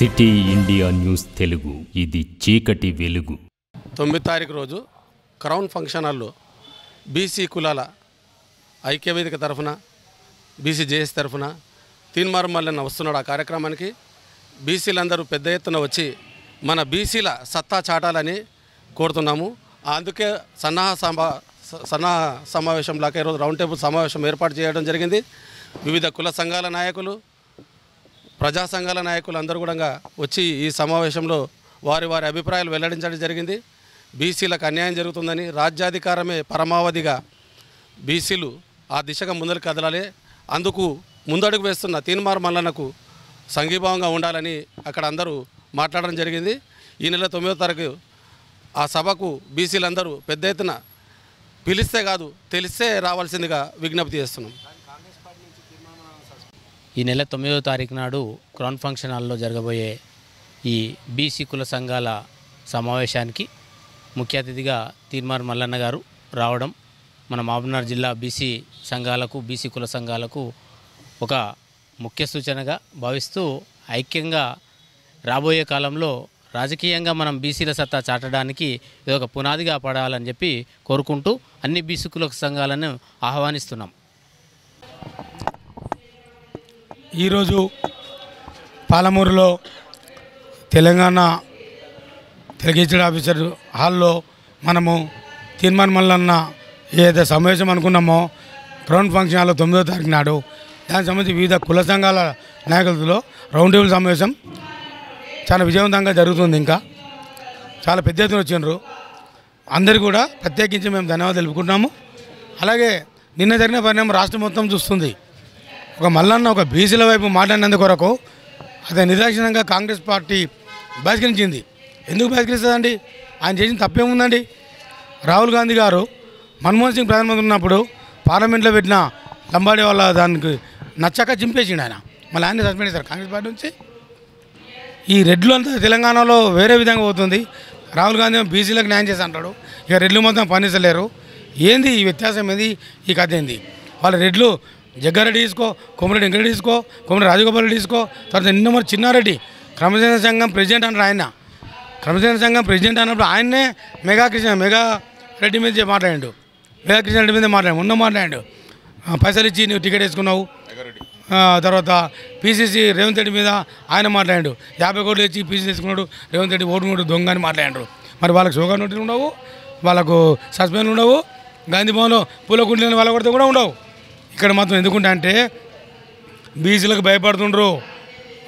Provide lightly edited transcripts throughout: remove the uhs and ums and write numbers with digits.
City India news Telugu, ఇది చీకటి వెలుగు. 9 తారీఖు రోజు క్రౌన్ ఫంక్షన్ హాల్లో బీసీ కులాల ఐక్యవేదిక తరఫున బీసీ జేఎస్ తరఫున తీన్మార్ మల్లన్న వస్తున్నాడు. ఆ కార్యక్రమానికి బీసీలందరూ పెద్ద ఎత్తున వచ్చి మన బీసీల సత్తా చాటాలని కోరుతున్నాము. అందుకే సన్నాహ సమావేశంలాగా ఈరోజు రౌండ్ టేబుల్ సమావేశం ఏర్పాటు చేయడం జరిగింది. వివిధ కుల సంఘాల నాయకులు, ప్రజా సంఘాల నాయకులు అందరూ కూడా వచ్చి ఈ సమావేశంలో వారి అభిప్రాయాలు వెల్లడించడం జరిగింది. బీసీలకు అన్యాయం జరుగుతుందని, రాజ్యాధికారమే పరమావధిగా బీసీలు ఆ దిశగా ముందరికి కదలాలి, అందుకు ముందడుగు వేస్తున్న తీన్మార్ మల్లన్నకు సంఘీభావంగా ఉండాలని అక్కడ అందరూ మాట్లాడడం జరిగింది. ఈ నెల 9వ తారీఖు ఆ సభకు బీసీలందరూ పెద్ద ఎత్తున పిలిస్తే కాదు తెలిస్తే రావాల్సిందిగా విజ్ఞప్తి చేస్తున్నాం. ఈ నెల 9వ తారీఖు నాడు క్రౌన్ ఫంక్షన్ హాల్లో జరగబోయే ఈ బీసీ కుల సంఘాల సమావేశానికి ముఖ్య అతిథిగా తీన్మార్ మల్లన్న గారు రావడం మన మహబూబ్నగర్ జిల్లా బీసీ సంఘాలకు, బీసీ కుల సంఘాలకు ఒక ముఖ్య సూచనగా భావిస్తూ ఐక్యంగా రాబోయే కాలంలో రాజకీయంగా మనం బీసీల సత్తా చాటడానికి ఇది ఒక పునాదిగా పడాలని చెప్పి కోరుకుంటూ అన్ని బీసీ కుల సంఘాలను ఆహ్వానిస్తున్నాం. ఈరోజు పాలమూరులో తెలంగాణ తెలుగు ఆఫీసర్ హాల్లో మనము తీన్మార్ మల్లన్న ఏదైతే సమావేశం అనుకున్నామో క్రౌన్ ఫంక్షన్ హాల్లో 9వ తారీఖు నాడు దానికి సంబంధించి వివిధ కుల సంఘాల నాయకులతో రౌండ్ టేబుల్ సమావేశం చాలా విజయవంతంగా జరుగుతుంది. ఇంకా చాలా పెద్ద ఎత్తున వచ్చిండ్రు. అందరికీ కూడా ప్రత్యేకించి మేము ధన్యవాదాలు తెలుపుకుంటున్నాము. అలాగే నిన్న జరిగిన పరిణామం రాష్ట్రం మొత్తం చూస్తుంది. ఒక మల్లన్న ఒక బీసీల వైపు మాట్లాడినందుకు కొరకు అతను నిర్దాక్షిణ్యంగా కాంగ్రెస్ పార్టీ బహిష్కరించింది. ఎందుకు బహిష్కరిస్తుందండి? ఆయన చేసిన తప్పేముందండి? రాహుల్ గాంధీ గారు మన్మోహన్ సింగ్ ప్రధానమంత్రి ఉన్నప్పుడు పార్లమెంట్లో పెట్టిన లంబాడీ వాళ్ళ దానికి నచ్చక చింపేసిండు ఆయన. మళ్ళీ ఆయన సస్పెండ్ చేశారు కాంగ్రెస్ పార్టీ నుంచి. ఈ రెడ్లు అంతా తెలంగాణలో వేరే విధంగా పోతుంది. రాహుల్ గాంధీ బీసీలకు న్యాయం చేసి అంటాడు, ఇక రెడ్లు మొత్తం పనిస్తలేరు. ఏంది ఈ వ్యత్యాసం? ఏంది ఈ కథ? ఏంది? వాళ్ళ రెడ్లు జగ్గారెడ్డి తీసుకో, కొమరెడ్డి వెంకరెడ్డి తీసుకో, కొమరెడ్డి రాజగోపాల్ రెడ్డి తీసుకో, తర్వాత నిన్న మరి చిన్నారెడ్డి క్రమశిక్షణ సంఘం ప్రెసిడెంట్ అంటారు. ఆయన క్రమశిక్షణ సంఘం ప్రెసిడెంట్ అన్నప్పుడు ఆయన్నే మెగా రెడ్డి మీద మాట్లాడాడు. మెగా కృష్ణ రెడ్డి మీద మాట్లాడాడు. పైసలు ఇచ్చి నువ్వు టికెట్ వేసుకున్నావు. తర్వాత పీసీసీ రేవంత్ రెడ్డి మీద ఆయన మాట్లాడాడు. 50 కోట్లు ఇచ్చి పీసీ తీసుకున్నాడు రేవంత్ రెడ్డి, ఓటు కూడా దొంగ అని మాట్లాడారు. మరి వాళ్ళకి షోగా నోటీలు ఉండవు, వాళ్ళకు సస్పెండ్ ఉండవు, గాంధీ భవన్లో పూల కుండీలని వాళ్ళ కొడితే కూడా ఉండవు. ఇక్కడ మాత్రం ఎందుకుంటా అంటే బీసీలకు భయపడుతుండ్రు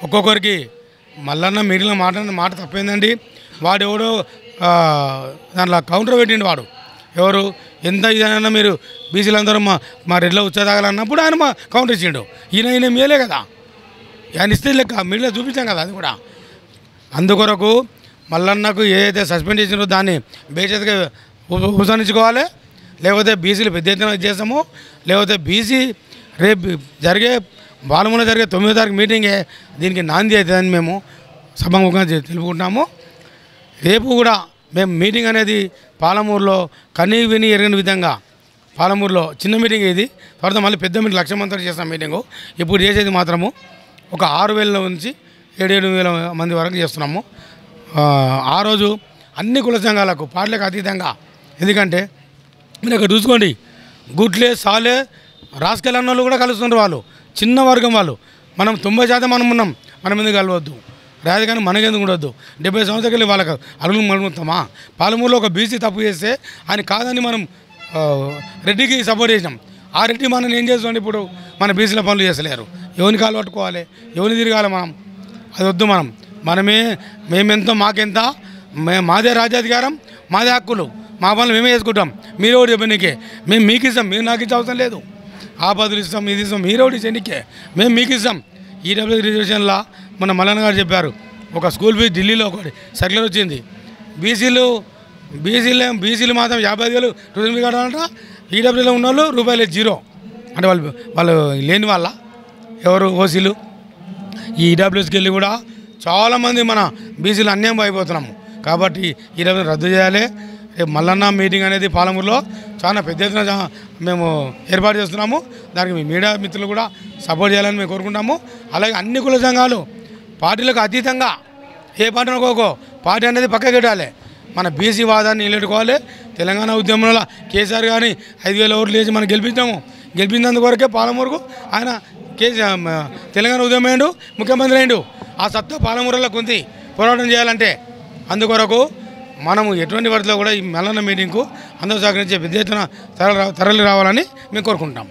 ఒక్కొక్కరికి. మల్లన్న మిగిలిన మాట తప్పైందండి. వాడు ఎవడో దాంట్లో కౌంటర్ పెట్టిండు. వాడు ఎవరు ఎంత ఇదైనా మీరు బీసీలందరూ మా రెడ్లో ఉచ్చదాగాలన్నప్పుడు ఆయన మా కౌంటర్ ఇచ్చిండు. ఈయన మేలే కదా, ఆయన ఇస్తే లెక్క మీడియా చూపించాం కదా. అది కూడా అందుకొరకు మల్లన్నకు ఏదైతే సస్పెండ్ చేసినారో దాన్ని బేచేతగా ఉపసంహరించుకోవాలి. లేకపోతే బీసీలు పెద్ద ఎత్తున చేస్తాము. లేకపోతే బీసీ రేపు జరిగే బాలమూల జరిగే 9వ తారీఖు మీటింగే దీనికి నాంది అవుతుందని మేము సభాముఖంగా తెలుపుకుంటున్నాము. రేపు కూడా మేము మీటింగ్ అనేది పాలమూరులో కనీ విని ఎరగని విధంగా పాలమూరులో చిన్న మీటింగ్ ఇది. తర్వాత మళ్ళీ పెద్ద మీటింగ్ 1,00,000 మంది చేస్తాం మీటింగు. ఇప్పుడు చేసేది మాత్రము ఒక 6,000 నుంచి 7,000 మంది వరకు చేస్తున్నాము. ఆ రోజు అన్ని కుల సంఘాలకు పార్టీలకు అతీతంగా. ఎందుకంటే మీరు ఇక్కడ చూసుకోండి, గుట్లే సాలే రాసుకెళ్ళన్న వాళ్ళు కూడా కలుస్తున్నారు. వాళ్ళు చిన్న వర్గం వాళ్ళు. మనం 90% మనం ఉన్నాం, మనం ఎందుకు కలవద్దు? రాదు కానీ మనకెందుకు ఉండొద్దు? 70 సంవత్సరాలకి వెళ్ళి వాళ్ళకి అడుగులు మలుగుతామా? పాలమూరులో ఒక బీసీ తప్పు చేస్తే ఆయన కాదని మనం రెడ్డికి సపోర్ట్ చేసినాం. ఆ రెడ్డి మనం ఏం చేస్తాం? ఇప్పుడు మన బీసీల పనులు చేస్తలేరు. ఎవరిని కాలు పట్టుకోవాలి, ఎవరిని తిరగాలి? అది వద్దు. మేమెంతో మాకెంత, మాదే రాజ్యాధికారం, మాదే హక్కులు, మా పనులు మేమే చేసుకుంటాం. మీరెవడు చెప్పనీకే? మేము మీకు ఇస్తాం, మీరు నాకు ఇచ్చే అవసరం లేదు. ఆ బదులు ఇస్తాం, ఇది ఇస్తాం, మీరెవడు చెన్నికే, మేము మీకు ఇస్తాం. ఈడబ్ల్యూ రిజర్వేషన్లో మన మల్లన్న గారు చెప్పారు, ఒక స్కూల్ ఫీజు ఢిల్లీలో ఒకటి సర్క్యులర్ వచ్చింది. బీసీలు మాత్రం 50,000 ట్యూషన్ ఫీ కట్టాలంట. ఈడబ్ల్యూలో ఉన్న వాళ్ళు రూపాయలు 0 అంటే వాళ్ళు లేని వాళ్ళ ఎవరు ఓసీలు. ఈ ఈడబ్ల్యూస్కి వెళ్ళి కూడా చాలామంది మన బీసీలు అన్యాయం అయిపోతున్నాము. కాబట్టి ఈడబ్ల్యూ రద్దు చేయాలి. రేపు మల్లన్న మీటింగ్ అనేది పాలమూరులో చాలా పెద్ద ఎత్తున మేము ఏర్పాటు చేస్తున్నాము. దానికి మీ మీడియా మిత్రులు కూడా సపోర్ట్ చేయాలని మేము కోరుకుంటాము. అలాగే అన్ని కుల సంఘాలు పార్టీలకు అతీతంగా ఏ పార్టీ అనుకోకో పార్టీ అనేది పక్కకి పెట్టాలి. మన బీసీ వాదాన్ని నిలబెట్టుకోవాలి. తెలంగాణ ఉద్యమంలో కేసీఆర్ కానీ 5,000 ఓట్లు వేసి మనం గెలిపించాము. గెలిపించినందువరకే పాలమూరుకు ఆయన తెలంగాణ ఉద్యమం అయ్యిండు, ముఖ్యమంత్రి అయ్యిండు. ఆ సత్తా పాలమూరులో కొంత పోరాటం చేయాలంటే అందుకొరకు మనము ఎటువంటి వాటిలో కూడా ఈ మల్లన్న మీటింగ్కు అందరూ సహకరించే పెద్ద ఎత్తున తరలి రావాలని మేము కోరుకుంటాం.